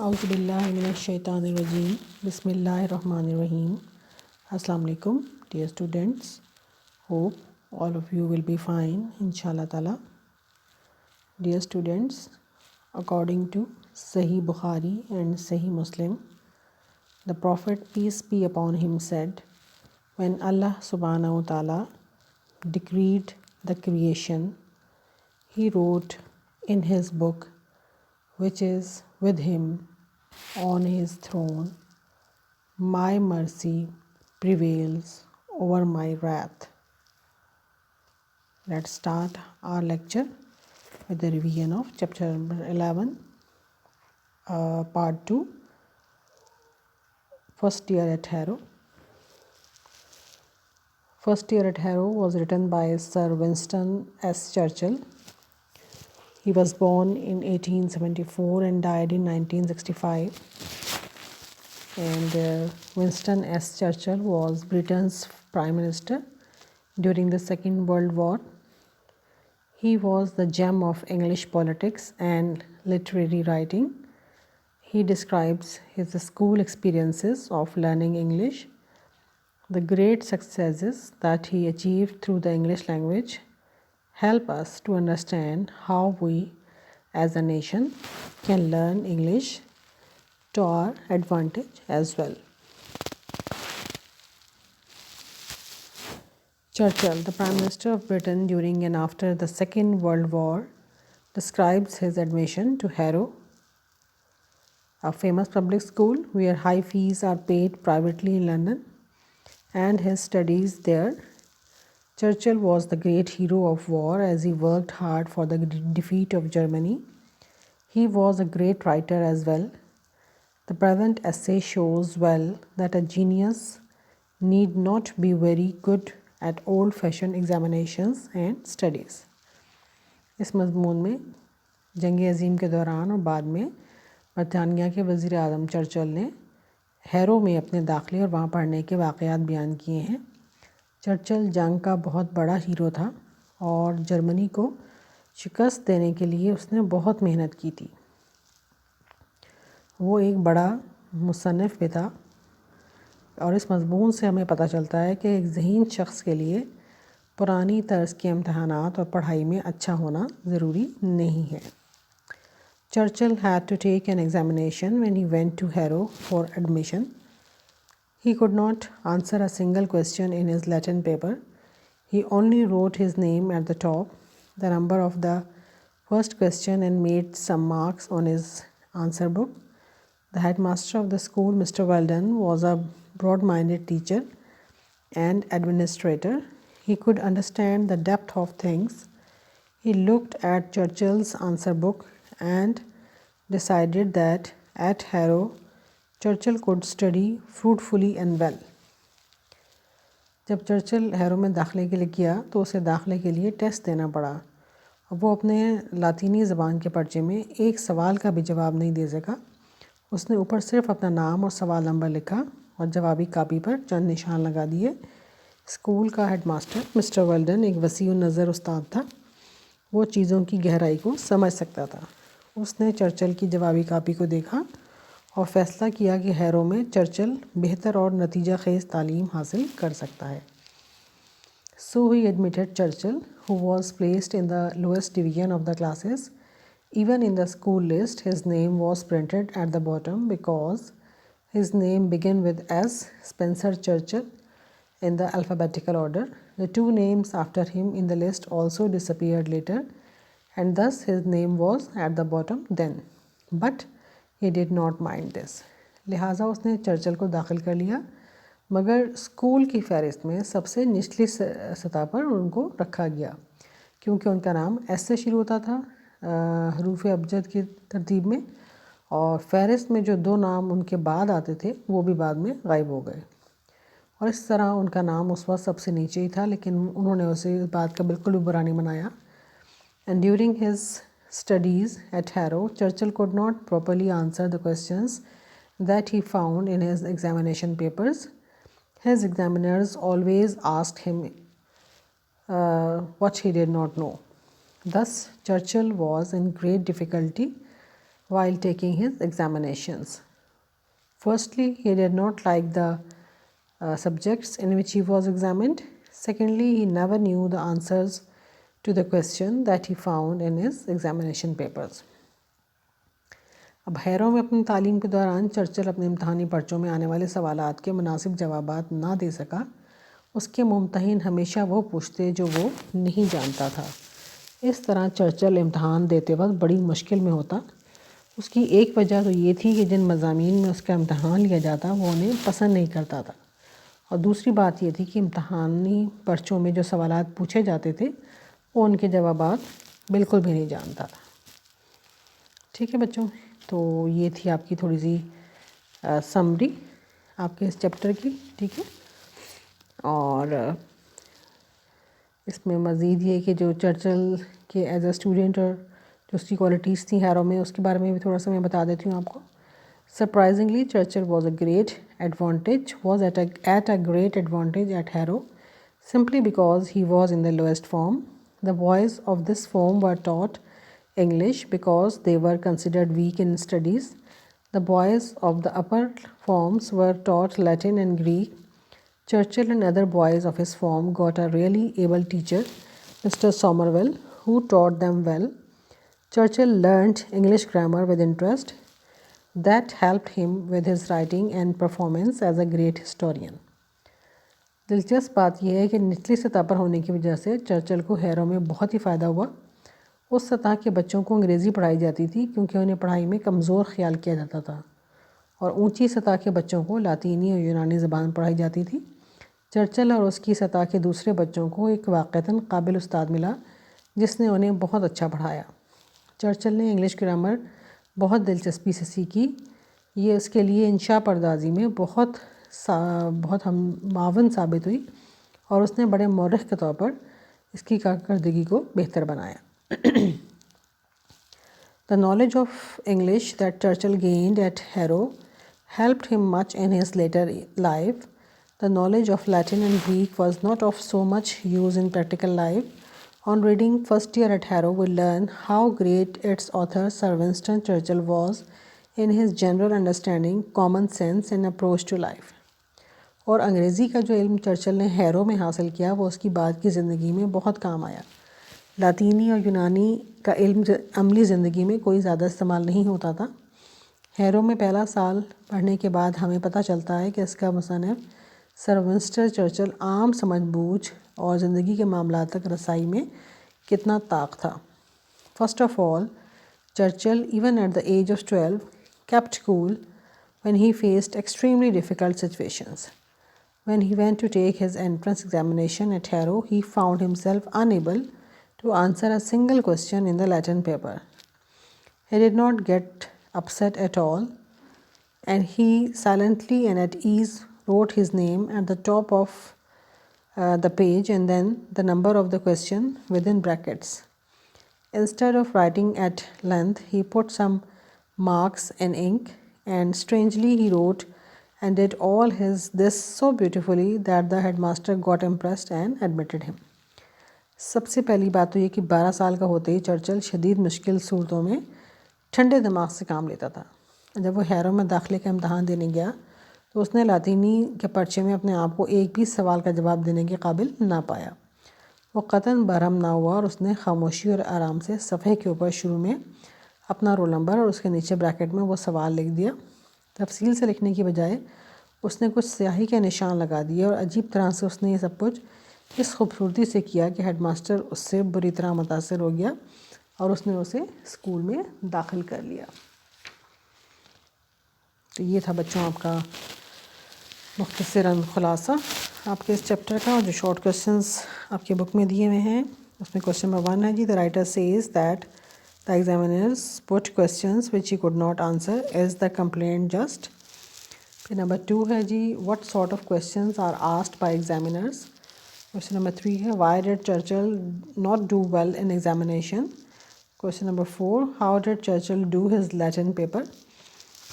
اعوذ باللہ من الشیطان الرجیم بسم اللہ الرحمن الرحیم. السلام علیکم dear students. Hope all of you will be fine inshallah ta'ala. Dear students, according to Sahih Bukhari and Sahih Muslim, the Prophet, peace be upon him, said, when Allah subhanahu wa ta'ala decreed the creation, he wrote in his book, which is with him on his throne, my mercy prevails over my wrath. Let's start our lecture with the revision of chapter number 11, part 2, first year at Harrow. First year at Harrow was written by Sir Winston S. Churchill. He was born in 1874 and died in 1965. And Winston S. Churchill was Britain's Prime Minister during the Second World War. He was the gem of English politics and literary writing. He describes his school experiences of learning English, the great successes that he achieved through the English language help us to understand how we as a nation can learn English to our advantage as well. Churchill, the Prime Minister of Britain during and after the Second World War, describes his admission to Harrow, a famous public school where high fees are paid privately in London, and his studies there. Churchill was the great hero of war as he worked hard for the defeat of Germany. He was a great writer as well. The present essay shows well that a genius need not be very good at old-fashioned examinations and studies. اس مضمون میں جنگ عظیم کے دوران اور بعد میں برطانیہ کے وزیر اعظم چرچل نے ہیرو میں اپنے داخلے اور وہاں پڑھنے کے واقعات بیان کیے ہیں. چرچل جنگ کا بہت بڑا ہیرو تھا اور جرمنی کو شکست دینے کے لیے اس نے بہت محنت کی تھی. وہ ایک بڑا مصنف بھی تھا اور اس مضمون سے ہمیں پتہ چلتا ہے کہ ایک ذہین شخص کے لیے پرانی طرز کے امتحانات اور پڑھائی میں اچھا ہونا ضروری نہیں ہے. Churchill had to take an examination when he went to Harrow for admission. He could not answer a single question in his Latin paper. He only wrote his name at the top, the number of the first question, and made some marks on his answer book. The headmaster of the school, Mr. Weldon, was a broad-minded teacher and administrator. He could understand the depth of things. He looked at Churchill's answer book and decided that at Harrow, Churchill could study fruitfully and well. جب Churchill hero میں داخلے کے لیے کیا تو اسے داخلے کے لیے ٹیسٹ دینا پڑا اور وہ اپنے لاطینی زبان کے پرچے میں ایک سوال کا بھی جواب نہیں دے سکا. اس نے اوپر صرف اپنا نام اور سوال نمبر لکھا اور جوابی کاپی پر چند نشان لگا دیے. اسکول کا ہیڈ ماسٹر مسٹر ویلڈن ایک وسیع النظر استاد تھا. وہ چیزوں کی گہرائی کو سمجھ سکتا تھا. اس نے چرچل کی جوابی کاپی کو دیکھا اور فیصلہ کیا کہ ہیرو میں چرچل بہتر اور نتیجہ خیز تعلیم حاصل کر سکتا ہے. So he admitted Churchill, who was placed in the lowest division of the classes. Even in the school list, his name was printed at the bottom because his name began with S. Spencer Churchill in the alphabetical order. The two names after him in the list also disappeared later, and thus his name was at the bottom then. But he did not mind this. لہٰذا اس نے Churchill کو داخل کر لیا مگر school کی فہرست میں سب سے نچلی سطح پر ان کو رکھا گیا کیونکہ ان کا نام ایس سے شروع ہوتا تھا حروف ابجد کی ترتیب میں، اور فہرست میں جو دو نام ان کے بعد آتے تھے وہ بھی بعد میں غائب ہو گئے، اور اس طرح ان کا نام اس وقت سب سے نیچے ہی تھا. لیکن انہوں نے اسے اس بات کا بالکل بھی برا نہیں منایا. And during his studies at Harrow, Churchill could not properly answer the questions that he found in his examination papers. His examiners always asked him what he did not know. Thus, Churchill was in great difficulty while taking his examinations. Firstly, he did not like the subjects in which he was examined. Secondly, he never knew the answers to the question that he found in his examination papers. اب hero میں اپنی تعلیم کے دوران Churchill اپنے امتحانی پرچوں میں آنے والے سوالات کے مناسب جوابات نہ دے سکا. اس کے ممتحن ہمیشہ وہ پوچھتے جو وہ نہیں جانتا تھا. اس طرح چرچل امتحان دیتے وقت بڑی مشکل میں ہوتا. اس کی ایک وجہ تو یہ تھی کہ جن مضامین میں اس کا امتحان لیا جاتا وہ انہیں پسند نہیں کرتا تھا، اور دوسری بات یہ تھی کہ امتحانی پرچوں میں جو سوالات پوچھے جاتے تھے وہ ان کے جوابات بالکل بھی نہیں جانتا تھا. ٹھیک ہے بچوں، تو یہ تھی آپ کی تھوڑی سی سمری آپ کے اس چیپٹر کی. ٹھیک ہے، اور اس میں مزید یہ کہ جو چرچل کے ایز اے اسٹوڈنٹ اور جو اس کی کوالٹیز تھیں ہیرو میں، اس کے بارے میں بھی تھوڑا سا میں بتا دیتی ہوں آپ کو. Surprisingly, Churchill was at a great advantage at Harrow, simply because he was in the lowest form. The boys of this form were taught English because they were considered weak in studies. The boys of the upper forms were taught Latin and Greek. Churchill and other boys of his form got a really able teacher, Mr. Somerville, who taught them well. Churchill learnt English grammar with interest. That helped him with his writing and performance as a great historian. دلچسپ بات یہ ہے کہ نچلی سطح پر ہونے کی وجہ سے چرچل کو ہیرو میں بہت ہی فائدہ ہوا. اس سطح کے بچوں کو انگریزی پڑھائی جاتی تھی کیونکہ انہیں پڑھائی میں کمزور خیال کیا جاتا تھا، اور اونچی سطح کے بچوں کو لاطینی اور یونانی زبان پڑھائی جاتی تھی. چرچل اور اس کی سطح کے دوسرے بچوں کو ایک واقعتاً قابل استاد ملا جس نے انہیں بہت اچھا پڑھایا. چرچل نے انگلش گرامر بہت دلچسپی سے سیکھی. یہ اس کے لیے انشاء پردازی میں بہت معاون ثابت ہوئی، اور اس نے بڑے مورخ کے طور پر اس کی کارکردگی کو بہتر بنایا. The knowledge of English that Churchill gained at Harrow helped him much in his later life. The knowledge of Latin and Greek was not of so much use in practical life. On reading first year at Harrow, we learn how great its author Sir Winston Churchill was in his general understanding, common sense and approach to life. اور انگریزی کا جو علم Churchill نے hero میں حاصل کیا وہ اس کی بعد کی زندگی میں بہت کام آیا. لاطینی اور یونانی کا علم عملی زندگی میں کوئی زیادہ استعمال نہیں ہوتا تھا. ہیرو میں پہلا سال پڑھنے کے بعد ہمیں پتہ چلتا ہے کہ اس کا مصنف سر ونسٹن چرچل عام سمجھ بوجھ اور زندگی کے معاملات تک رسائی میں کتنا طاق تھا. First of all, Churchill, even at the age of 12, kept cool when he faced extremely difficult situations. When he went to take his entrance examination at Harrow, he found himself unable to answer a single question in the Latin paper. He did not get upset at all, and he silently and at ease wrote his name at the top of the page and then the number of the question within brackets. Instead of writing at length, he put some marks in ink, and strangely he wrote and did all this so beautifully that the headmaster got impressed and admitted him. سب سے پہلی بات تو یہ کہ 12 سال کا ہوتے ہی Churchill شدید مشکل صورتوں میں ٹھنڈے دماغ سے کام لیتا تھا. جب وہ ہیرو میں داخلے کا امتحان دینے گیا تو اس نے لاطینی کے پرچے میں اپنے آپ کو ایک بھی سوال کا جواب دینے کے قابل نہ پایا. وہ قطعاً برہم نہ ہوا اور اس نے خاموشی اور آرام سے صفحے کے اوپر شروع میں اپنا رول نمبر اور اس کے نیچے بریکٹ میں وہ سوال لکھ دیا. تفصیل سے لکھنے کی بجائے اس نے کچھ سیاہی کے نشان لگا دیے، اور عجیب طرح سے اس نے یہ سب کچھ اس خوبصورتی سے کیا کہ ہیڈ ماسٹر اس سے بری طرح متاثر ہو گیا اور اس نے اسے اسکول میں داخل کر لیا. تو یہ تھا بچوں آپ کا مختصراً خلاصہ آپ کے اس چیپٹر کا. اور جو شارٹ کوسچنس آپ کے بک میں دیے ہوئے ہیں اس میں کوسچن نمبر 1 ہے جی the writer says that the examiners put questions which he could not answer. Is the complaint just? پھر نمبر 2 ہے جی what sort of questions are asked by examiners. Question number 3 ہے why did Churchill not do well in examination. Question number 4 how did Churchill do his Latin paper.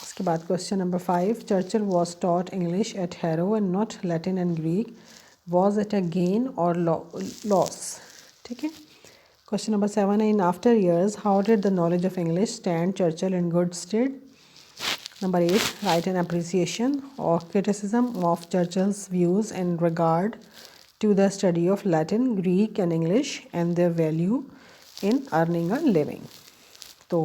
اس کے بعد question number 5 Churchill was taught English at Harrow and not Latin and Greek. Was it a gain or loss. ٹھیک ہے. Question number 7. In after years, how did the knowledge of English stand Churchill in good stead? Number 8. Write an appreciation or criticism of Churchill's views in regard to the study of Latin, Greek and English and their value in earning a living. تو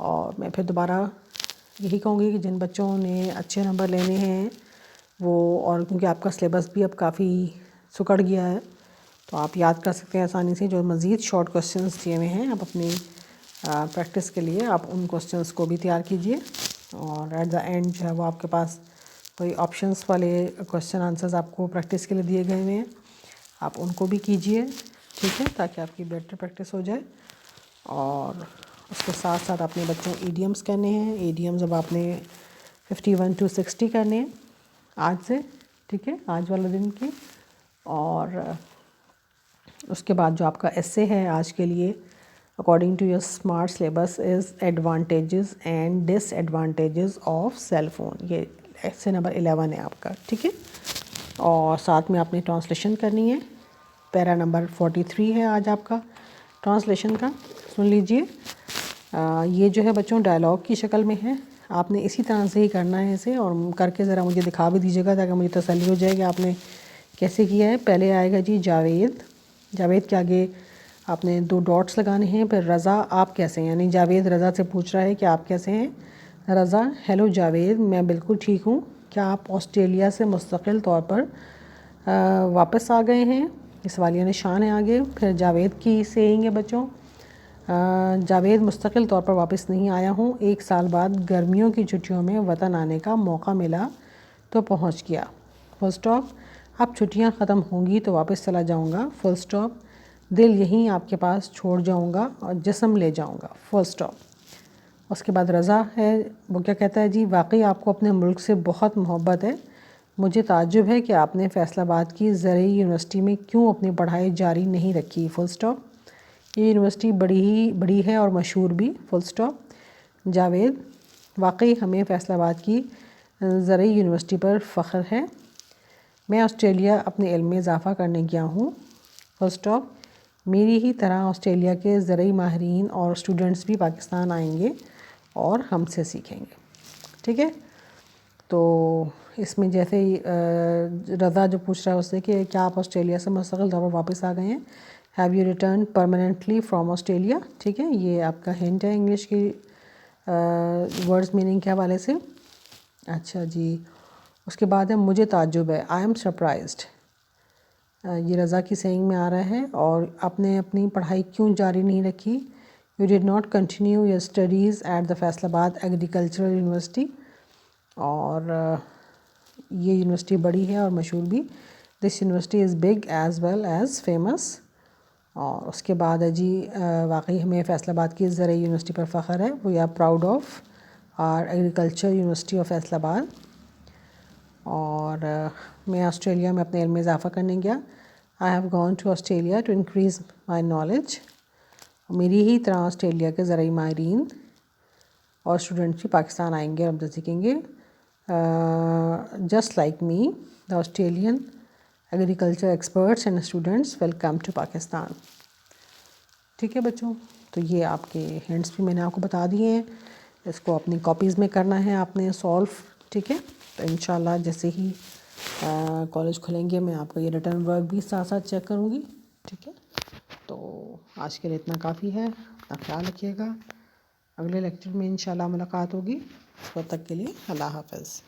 اور میں پھر دوبارہ یہی کہوں گی کہ جن بچوں نے اچھے نمبر لینے ہیں وہ، اور کیونکہ آپ کا سلیبس بھی اب کافی سکڑ گیا ہے، تو آپ یاد کر سکتے ہیں آسانی سے. جو مزید شارٹ کوسچنس دیے ہوئے ہیں آپ اپنی پریکٹس کے لیے، آپ ان کوسچنس کو بھی تیار کیجئے، اور ایٹ دا اینڈ جو ہے وہ آپ کے پاس کوئی آپشنس والے کوسچن آنسرز آپ کو پریکٹس کے لیے دیے گئے ہوئے ہیں، آپ ان کو بھی کیجئے، ٹھیک ہے، تاکہ آپ کی بیٹر پریکٹس ہو جائے. اور اس کے ساتھ ساتھ اپنے بچوں ایڈیمز کرنے ہیں. ایڈیمز اب آپ نے 51 to 60 کرنے ہیں آج سے، ٹھیک ہے، آج والے دن کی. اور اس کے بعد جو آپ کا ایسے ہے آج کے لیے، according to your smart syllabus is advantages and disadvantages of cell phone. یہ ایسے نمبر 11 ہے آپ کا، ٹھیک ہے. اور ساتھ میں آپ نے ٹرانسلیشن کرنی ہے. پیرا نمبر 43 ہے آج آپ کا ٹرانسلیشن کا. سن لیجئے، یہ جو ہے بچوں ڈائلاگ کی شکل میں ہے. آپ نے اسی طرح سے ہی کرنا ہے اسے، اور کر کے ذرا مجھے دکھا بھی دیجیے گا تاکہ مجھے تسلی ہو جائے کہ آپ نے کیسے کیا ہے. پہلے آئے گا جی جاوید. جاوید کے آگے آپ نے 2 ڈاٹس لگانے ہیں. پھر رضا آپ کیسے ہیں، یعنی جاوید رضا سے پوچھ رہا ہے کہ آپ کیسے ہیں. رضا: ہیلو جاوید، میں بالکل ٹھیک ہوں. کیا آپ آسٹریلیا سے مستقل طور پر واپس آ گئے ہیں؟ یہ سوالیہ نشان ہے آگے. پھر جاوید کی سیئنگ ہے بچوں. جاوید: مستقل طور پر واپس نہیں آیا ہوں. 1 سال بعد گرمیوں کی چھٹیوں میں وطن آنے کا موقع ملا تو پہنچ گیا. Full stop. اب چھٹیاں ختم ہوں گی تو واپس چلا جاؤں گا. Full stop. دل یہیں آپ کے پاس چھوڑ جاؤں گا اور جسم لے جاؤں گا. Full stop. اس کے بعد رضا ہے، وہ کیا کہتا ہے جی، واقعی آپ کو اپنے ملک سے بہت محبت ہے. مجھے تعجب ہے کہ آپ نے فیصل آباد کی زرعی یونیورسٹی میں کیوں اپنی پڑھائی جاری نہیں رکھی. Full stop. یہ یونیورسٹی بڑی ہے اور مشہور بھی. Full stop. جاوید: واقعی ہمیں فیصل آباد کی زرعی یونیورسٹی پر فخر ہے. میں آسٹریلیا اپنے علم میں اضافہ کرنے گیا ہوں. Full stop. میری ہی طرح آسٹریلیا کے زرعی ماہرین اور اسٹوڈنٹس بھی پاکستان آئیں گے اور ہم سے سیکھیں گے. ٹھیک ہے. تو اس میں جیسے ہی رضا جو پوچھ رہا ہے اس سے کہ کیا آپ آسٹریلیا سے مستقل طور پر واپس آ گئے ہیں. Have you return permanently from Australia. ٹھیک ہے، یہ آپ کا ہنٹ ہے انگلش کی ورڈز میننگ کے حوالے سے. اچھا جی، اس کے بعد ہے مجھے تعجب ہے. I am surprised. یہ رضا کی سینگ میں آ رہا ہے. اور آپ نے اپنی پڑھائی کیوں جاری نہیں رکھی. You did not continue your studies at the Faisalabad agricultural university. اور یہ یونیورسٹی بڑی ہے اور مشہور بھی. This university is big as well as famous. اور اس کے بعد ہے جی، واقعی ہمیں فیصل آباد کی زرعی یونیورسٹی پر فخر ہے. We are proud of our agriculture university of Faisalabad. اور میں آسٹریلیا میں اپنے علم میں اضافہ کرنے گیا. I have gone to Australia to increase my knowledge. میری ہی طرح آسٹریلیا کے زرعی ماہرین اور اسٹوڈنٹس بھی پاکستان آئیں گے اور ہم سے سیکھیں گے. Just like me the Australian agriculture experts and students welcome to Pakistan. ٹھیک ہے بچوں، تو یہ آپ کے ہینڈس بھی میں نے آپ کو بتا دیے ہیں. اس کو اپنی کاپیز میں کرنا ہے آپ نے سولو. ٹھیک ہے، تو انشاءاللہ جیسے ہی کالج کھلیں گے میں آپ کا یہ ریٹرن ورک بھی ساتھ ساتھ چیک کروں گی. ٹھیک ہے، تو آج کے لیے اتنا کافی ہے. اپنا خیال رکھیے گا. اگلے لیکچر میں انشاءاللہ ملاقات ہوگی. تب تک کے لیے اللہ حافظ.